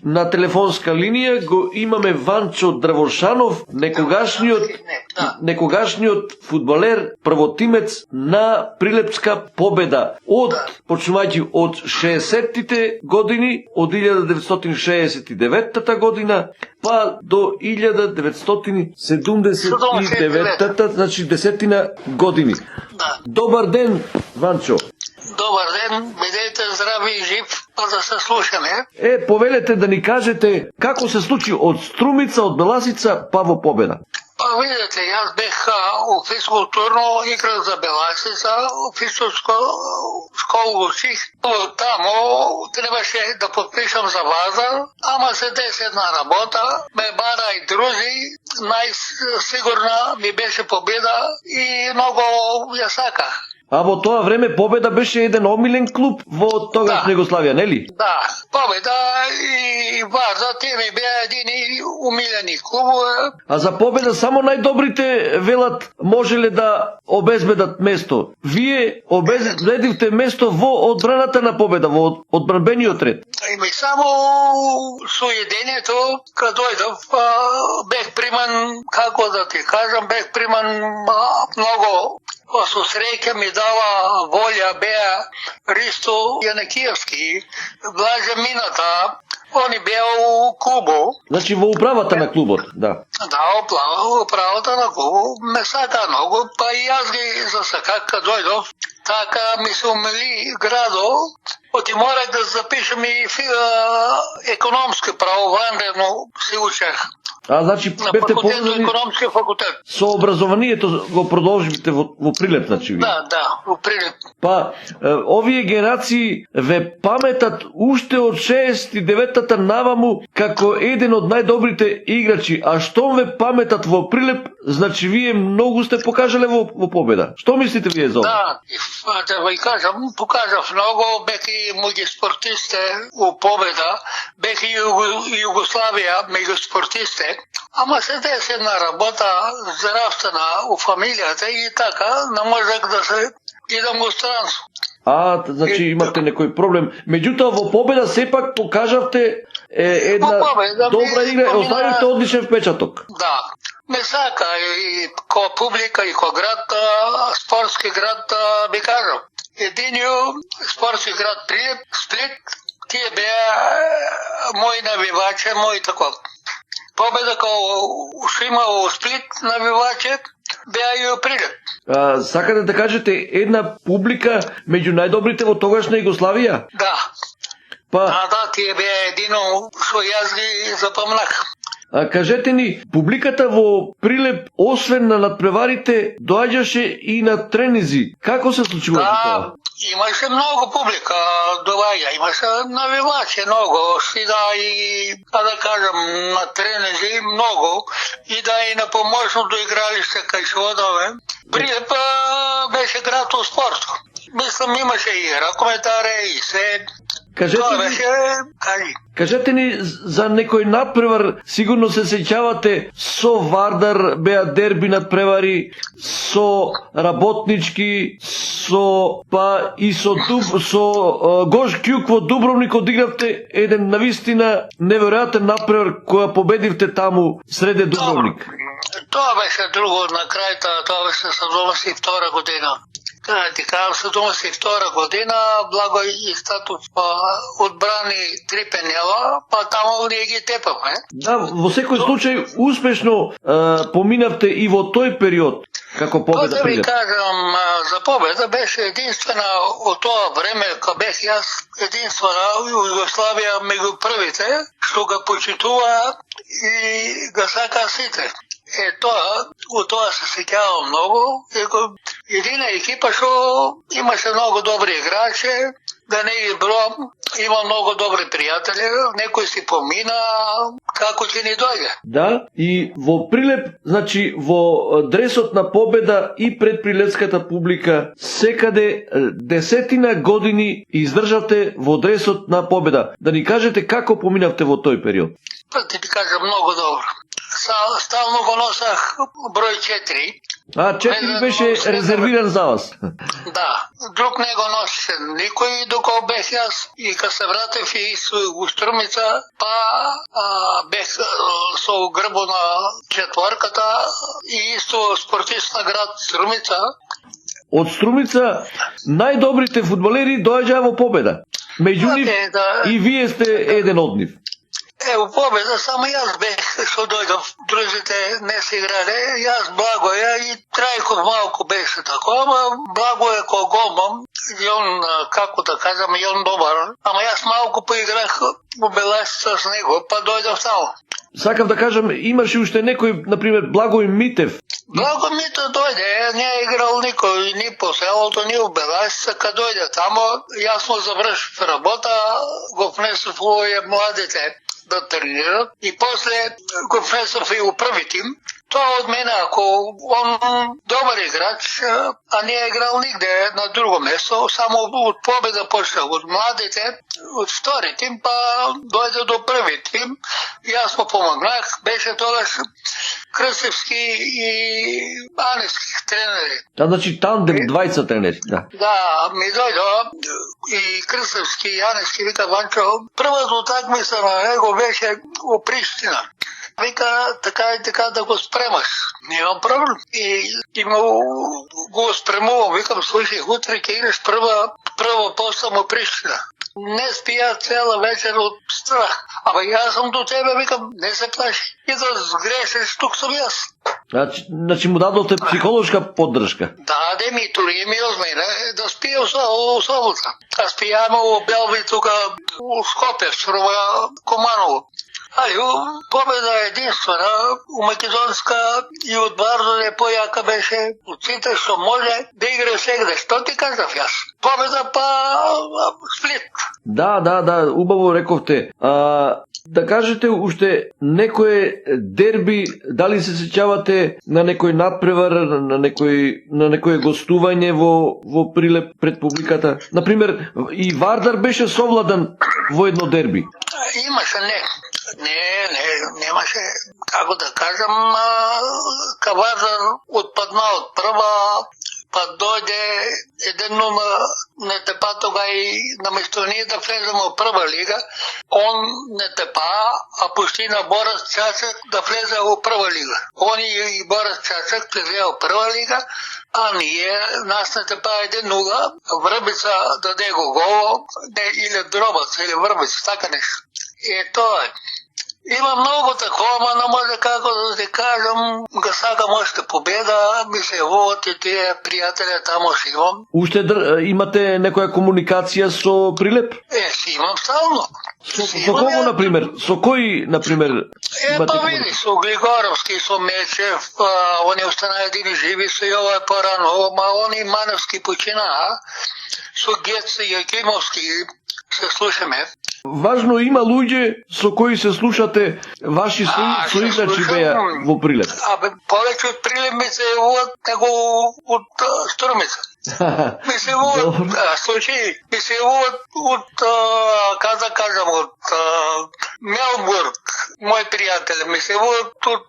на телефонска линија го имаме Ванчо Дравошанов, некогашниот фудбалер, првотимец на Прилепска Победа. Почнувајќи од 60-тите години, од 1969 година, па до 1979, значи 10 години. Добар ден, Ванчо. Добар ден, бидете здрави и жив, па да се слушаме. Повелете да ни кажете како се случи од Струмица, од Беласица, па во Победа. Па видите, јас бех у физкултурно, играх за Беласица, у физкултурско школу учих. Тамо требаше да подпишам за база, ама се деси една работа, ме бара и друзи, најсигурна ми беше Победа и многу ја саках. А во тоа време Победа беше еден омилен клуб во тогашна Југославија, нели? Да, Победа и Варда, тие ми беа едини умилени клубове. А за Победа само најдобрите велат можеле да обезбедат место. Вие обезбедивте место во одбраната на Победа, во одбранбениот ред. И само со едењето, кога дојдов, бех приман, како да ти кажам, бех приман многу. Со среќа ми дава волја беа Ристо Јанекиевски, Блаже Мината, они беа у клубу. Значи во управата на клубот, да. Да, управата на клубу. Ме сака многу, па и јас ги засаках кога дојдов. Така ми се умили градо, оти морах да запишем и економски право, ванредно се учех. Значи бевте повезани економски факултет. Со образованието го продолживте во Прилеп, значи вие. Да, во Прилеп. Па овие генерации ве паметат уште од 69-та наваму како еден од најдобрите играчи, а што ве паметат во Прилеп, значи вие многу сте покажале во Победа. Што мислите вие за ова? Да ви кажам, покажав многу, бех и мултиспортисте у Победа, бех и Југославија меѓу спортисте, ама се деси една работа здравствена у фамилијата и така не можех да се идам во странство. Значи имате некој проблем. Меѓутоа во Победа сепак покажавте една добра игра, оставивте одличен впечаток. Да. Не сака и ко публика и ко град, спортски град, би кажам. Единиот спортски град Прилеп, Сплит, тие беа мои навивачи, мои таков. Победа као што има во Сплит навивачи, беа и у Прилеп. Сакате да кажете една публика меѓу најдобрите во тогашна Југославија? Да. Да, тие беа едино што јас ги запомнах. Кажете ни, публиката во Прилеп, освен на надпреварите, доаѓаше и на тренизи. Како се случува тоа? Имаше многу публика доаѓа, имаше навивачи многу, и да кажам, на тренизи многу, и да и на помошното игралиште кај Шодове. Прилеп беше град у спорт. Мислам, имаше и ракометаре, и се. Кажете ни за некој надпревар, сигурно се сеќавате, со Вардар беа дерби надпревари, со Работнички, и со Гош Кјук во Дубровник одигравте еден навистина неверојатен надпревар која победивте таму среде Дубровник. Тоа беше друго на крајта, тоа беше 72 година. Ти кажам, 72 година, Благој и Статов одбрани 3 пенела, па таму ние ги тепавме. Да, во секој случај успешно поминавте и во тој период, како Победа. Да ви кажам, за Победа беше единствена од тоа време, кога бех јас единствена во Југославија меѓу првите, што го почитува и го сака сите. Од тоа се сеќавам многу. Едина екипа што имаше многу добри играчи, да не ги броам, има многу добри пријатели, некој си помина, како ќе ни дојде. Да, и во Прилеп, значи во дресот на Победа и пред прилепската публика, секаде 10 години издржавте во дресот на Победа. Да ни кажете како поминавте во тој период? Па ти кажам многу добро. стално го носах број 4. 4 беше резервиран за вас. Да, друг не го носеше никој доколку бех јас и кога се вратев и у Струмица, бех со грбо на четворката и исто спортист на град Струмица. Од Струмица најдобрите фудбалери доаѓаа во Победа. Меѓу нив и вие сте еден од нив. У Победа само јас бех што дојдов, другите не се играле, јас Благоја и Трајков малку беше тако, ама Благоја кој голман, и он, како да кажам, и он добар, ама јас малку поиграх во Беласица с него, па дојдов таму. Сакам да кажам, имаше уште некој, например, Благој Митев. Благој Митев дојде, не е играл никој, ни по селото, ни во Беласица, кога дојде тамо, јас му завршив работа, го внесов овие младите да тренират и после го внесов и управи тим. Тоа од мене, ако он добар играч, а не е играл нигде на друго место, само од Победа почнал, од младите, од втори тим, па дојде до први тим. Јас му помогнах, беше тогаш Крстевски и Аневски тренери. Значи тандем, двајца тренери, да. Да, ми дојдо и Крстевски и Аневски, вика Ванчо, првата утакмица на него беше во Приштина. Вика, така и така да го спремаш. Немам проблем. И го спремувам. Викам, слушай, утре ќе играш прва поста му Приштина. Не спија цела вечер од страх. Ама јас сум до тебе, викам, не се плаши. И да сгрешиш, тук сум јас. Значи му дадовте психолошка поддршка. Да, ми тури ми озмене да спија у собота. А спијаме у Белви тука у Скопје, в Команово. Победа единствена, у Македонска и од Вардар е појака беше, од сите што може да игра сегде. Што ти кажав јас? Победа па Сплит. Да, убаво рековте. Да кажете уште некое дерби, дали се сеќавате на некој надпревар, на некое гостување во Прилеп пред публиката? Например, и Вардар беше совладан во едно дерби. Имаше, немаше, како да кажам, ка Вардар отпадна од прва, па дојде еден не тепа тога и наместо ние да влеземе во прва лига, он не тепа, а пусти на Борис Чачак да влезе во прва лига. Он и Борис Чачак влезе во прва лига, а ние нас не тепа 1-0, Врбица даде го гол, или Дробац, или Врбица, така нешто. И тоа е. Има многу такова, но може како да ти кажам, го сакам още победа, ми се водат и тие пријатели тамо си имам. Уште имате некоја комуникација со Прилеп? Си имам стално. Со кого, например? Со кој, например? Па види, со Глигоровски, со Мечев, они остана едини живи, со Јовај порано, ма они Маневски почина, со Гец и Јакимовски се слушаме. Важно, има луѓе со кои се слушате, ваши соиграчи беа во Прилеп. Повеќе од Прилеп ми се водат него од Струмица. Ми се водат, случаи, ми се водат од, как да кажам, од Мелбург, мој пријател, ми се водат од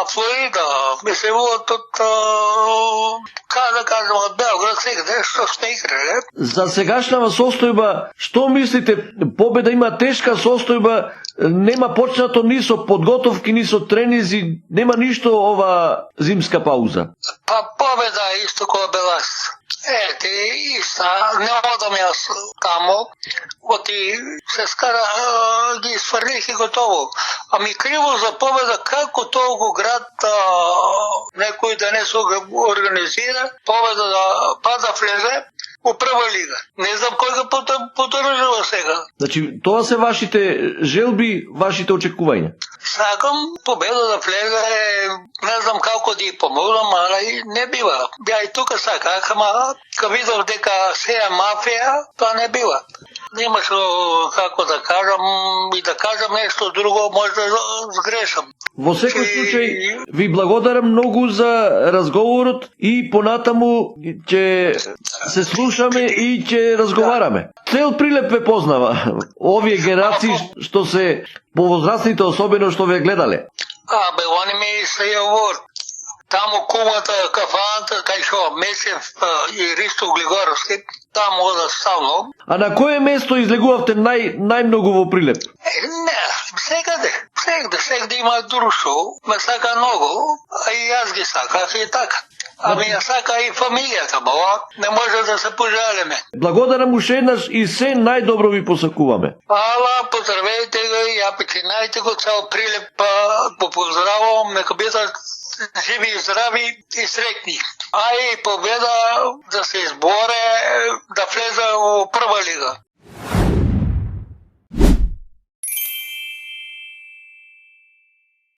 Флорида, ми се водат од, как да кажам, од Белград, сегде, што сме играле. За сегашнава состојба, што мислите? Победа има тешка состојба, нема почнато ни со подготовки, ни со тренизи, нема ништо ова зимска пауза. Па Победа исто кој Белас. Иста, не одам јас тамо, оти се скара, ги сврлих и готово. Ами криво за Победа, како толку град некој да не се организира, Победа да влезе во прва лига. Не знам кој го поддржува сега. Значи, тоа се вашите желби, вашите очекувања? Сакам Победа да влезе, не знам како да ја помогнам, али не бива. Ја и тука саках, ама кога видов дека се е мафија, тоа не бива. Нема што, како да кажам, и да кажам нешто друго, може да сгрешам. Во секој случај, ви благодарам многу за разговорот и понатаму ќе се слушаме и ќе разговараме. Цел Прилеп ве познава. Овие генерации што се повозрастните, особено што ве гледале. Они ми се јавор. Таму кумата, кафаната, кај шо Месев и Ристо Глигоровски, таму одат ставно. А на кое место излегувавте најмногу во Прилеп? Не, сегде има друштво, ме сака многу, а и јас ги саках и така. Ами ја сака и фамилијата моја, не може да се пожалиме. Благодарам уште еднаш и се најдобро ви посакуваме. Ала, поздравете го и ја починајте го цел Прилеп, по поздравувам, нека бидат живи, здрави и среќни. А и победа да се изборе да влезе во прва лига.